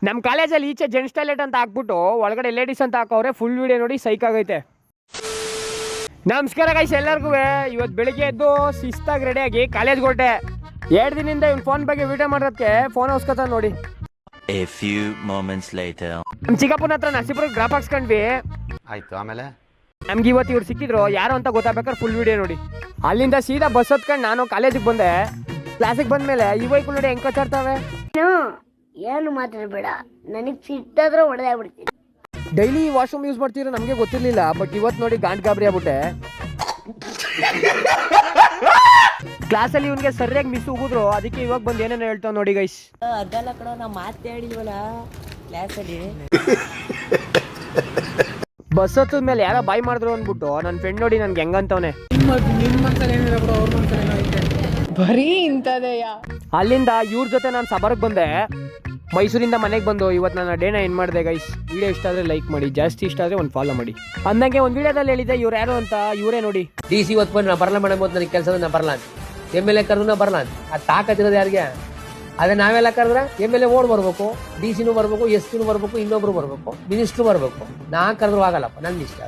ನಮ್ಮ ಕಾಲೇಜಲ್ಲಿ ಈಚೆ ಜೆಂಟ್ಸ್ ಟಾಯ್ಲೆಟ್ ಅಂತ ಹಾಕ್ಬಿಟ್ಟು ಒಳಗಡೆ ಲೇಡೀಸ್ ಅಂತ ಹಾಕೋರೆ. ಫುಲ್ ವಿಡಿಯೋ ನೋಡಿ, ಸೈಕ್ ಆಗೈತೆ. ನಮಸ್ಕಾರ ಗೈಸ್ ಎಲ್ಲರಿಗೂ. ಇವತ್ತು ಬೆಳಿಗ್ಗೆ ಎದ್ದು ಶಿಸ್ತಾಗಿ ರೆಡಿಯಾಗಿ ಕಾಲೇಜ್ಗೆ ಹೊರಟೆ. 2 ದಿನದಿಂದ ಇವ್ನು ಫೋನ್ ಬಗ್ಗೆ ವಿಡಿಯೋ ಮಾಡೋದಕ್ಕೆ ಫೋನ್ ಹೊಸ್ಕೊತ ನೋಡಿ. A few moments later. ನಮ್ಮ ಚಿಕ್ಕಪ್ಪನ ಹತ್ರ ನರಸೀಪುರ ಗ್ರಾಫ್ ಹಾಕ್ಸ್ಕೊಂಡ್ವಿ. ಆಯ್ತು, ಆಮೇಲೆ ನಮ್ಗೆ ಇವತ್ತು ಇವ್ರು ಸಿಕ್ಕಿದ್ರು, ಯಾರು ಅಂತ ಗೊತ್ತಾಗ್ಬೇಕಾದ್ರೆ ಫುಲ್ ವಿಡಿಯೋ ನೋಡಿ. ಅಲ್ಲಿಂದ ಸೀದಾ ಬಸ್ ಹತ್ಕೊಂಡು ನಾನು ಕಾಲೇಜಿಗೆ ಬಂದೆ. ಕ್ಲಾಸಿಗೆ ಬಂದ್ಮೇಲೆ ಈ ಬೈಕ್ ನೋಡಿ ಹೆಂಗ್ ಕಚ್ಚಾಡ್ತಾವೆ. ಏನು ಮಾತಾಡಬೇಡ, ನನಗೆ ಸಿಟ್ಟಾದ್ರೆ ಹೊಡೆದಾಗ್ಬಿಡ್ತೀನಿ. ಡೈಲಿ ವಾಶ್ರೂಮ್ ಯೂಸ್ ಮಾಡ್ತಿರೋ ನಮಗೆ ಗೊತ್ತಿರ್ಲಿಲ್ಲ, ಬಟ್ ಇವತ್ತು ನೋಡಿ ಗಾಂಡ್ ಗಾಬರಿ ಆಗ್ಬಿಟ್ಟೆ. ಕ್ಲಾಸಲ್ಲಿ ಇವನ್ಗೆ ಸರಿಯಾಗಿ ಮಿಸ್ ಹೋಗಿದ್ರು, ಅದಕ್ಕೆ ಇವಾಗ ಬಂದು ಏನೇನೋ ಹೇಳ್ತಾವ್ ನೋಡಿ ಗೈಸ್. ಅದೆಲ್ಲ ಕಡೆ ನಾವು ಮಾತಾಡಿಲ್ವಲ್ಲ ಕ್ಲಾಸಲ್ಲಿ. ಬಸ್ ಹತ್ತದ ಮೇಲೆ ಯಾರೋ ಬಾಯ್ ಮಾಡಿದ್ರು ಅಂದ್ಬಿಟ್ಟು ನನ್ನ ಫ್ರೆಂಡ್ ನೋಡಿ ನನ್ಗೆ ಹೆಂಗಂತವನೆ. ಬರೀ ಇಂಥದೆಯ. ಅಲ್ಲಿಂದ ಇವ್ರ ಜೊತೆ ನಾನು ಸಬರ್ಗೆ ಬಂದೆ. ಮೈಸೂರಿಂದ ಮನೆಗೆ ಬಂದು ಇವತ್ತು ನನ್ನ ಡೇನ ಏನು ಮಾಡಿದೆ ಗೈಸ್. ವಿಡಿಯೋ ಇಷ್ಟ ಆದರೆ ಲೈಕ್ ಮಾಡಿ, ಜಾಸ್ತಿ ಇಷ್ಟ ಆದರೆ ಒಂದು ಫಾಲೋ ಮಾಡಿ. ಅಂದಂಗೆ ಒಂದು ವಿಡಿಯೋದಲ್ಲಿ ಹೇಳಿದೆ ಇವ್ರು ಯಾರು ಅಂತ. ಇವರೇ ನೋಡಿ. DC ಇವತ್ತು ಬಂದು ನಾ ಬರಲ್ಲ ಮೇಡಮ್, ಇವತ್ತು ನನಗೆ ಕೆಲಸದ ನಾ ಬರಲ್ಲ ಅಂತ. MLA ಕರೆದು ನಾ ಬರಲ್ಲ ಅಂತ. ಅದು ತಾಕತ್ತಿರೋದು ಯಾರಿಗೆ? ಅದೇ ನಾವೆಲ್ಲ ಕರೆದ್ರೆ MLA ಓಡ್ ಬರ್ಬೇಕು, DC ಬರ್ಬೇಕು, SP ಬರ್ಬೇಕು, ಇನ್ನೊಬ್ರು ಬರ್ಬೇಕು, ಮಿನಿಸ್ಟ್ರು ಬರ್ಬೇಕು. ನಾ ಕರೆದ್ರು ಆಗಲ್ಲಪ್ಪ, ನನ್ನ ಇಷ್ಟ.